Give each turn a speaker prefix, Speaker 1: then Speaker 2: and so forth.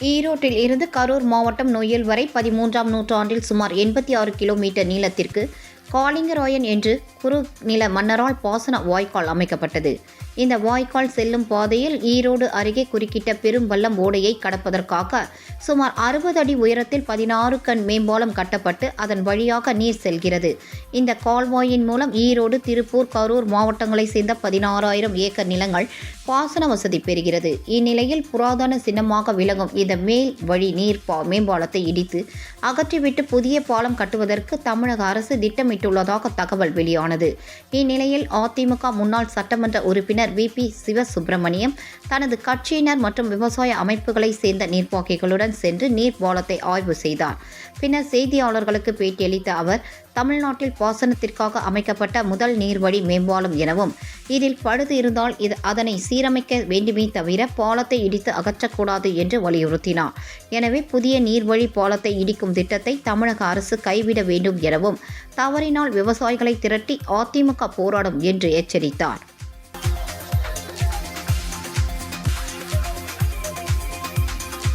Speaker 1: ஈரோட்டில் இருந்து கரூர் மாவட்டம் நொய்யல் வரை 13ஆம் நூற்றாண்டில் சுமார் 86 கிலோமீட்டர் நீளத்திற்கு காளிங்கராயன் என்று குறுநில மன்னரால் பாசன வாய்க்கால் அமைக்கப்பட்டது. இந்த வாய்க்கால் செல்லும் பாதையில் ஈரோடு அருகே குறுக்கிட்ட பெரும்பள்ளம் ஓடையை கடப்பதற்காக சுமார் 60 அடி உயரத்தில் 16 கண் மேம்பாலம் கட்டப்பட்டு அதன் வழியாக நீர் செல்கிறது. இந்த கால்வாயின் மூலம் ஈரோடு, திருப்பூர், கரூர் மாவட்டங்களை சேர்ந்த 16,000 ஏக்கர் நிலங்கள் பாசன வசதி பெறுகிறது. இந்நிலையில் புராதன சின்னமாக விளங்கும் இந்த மேல் வழி நீர் மேம்பாலத்தை இடித்து அகற்றிவிட்டு புதிய பாலம் கட்டுவதற்கு தமிழக அரசு திட்டமிட்டுள்ளதாக தகவல் வெளியானது. இந்நிலையில் அதிமுக முன்னாள் சட்டமன்ற உறுப்பினர் VP சிவசுப்பிரமணியம் தனது கட்சியினர் மற்றும் விவசாய அமைப்புகளை சேர்ந்த நிர்வாகிகளுடன் சென்று நீர் பாலத்தை ஆய்வு செய்தார். பின்னர் செய்தியாளர்களுக்கு பேட்டியளித்த அவர், தமிழ்நாட்டில் பாசனத்திற்காக அமைக்கப்பட்ட முதல் நீர்வழி மேம்பாலம் எனவும் இதில் பழுது இருந்தால் அதனை சீரமைக்க வேண்டுமே தவிர பாலத்தை இடித்து அகற்றக்கூடாது என்று வலியுறுத்தினார். எனவே புதிய நீர்வழி பாலத்தை இடிக்கும் திட்டத்தை தமிழக அரசு கைவிட வேண்டும் எனவும் தவறினால் விவசாயிகளை திரட்டி அதிமுக போராடும் என்று எச்சரித்தார்.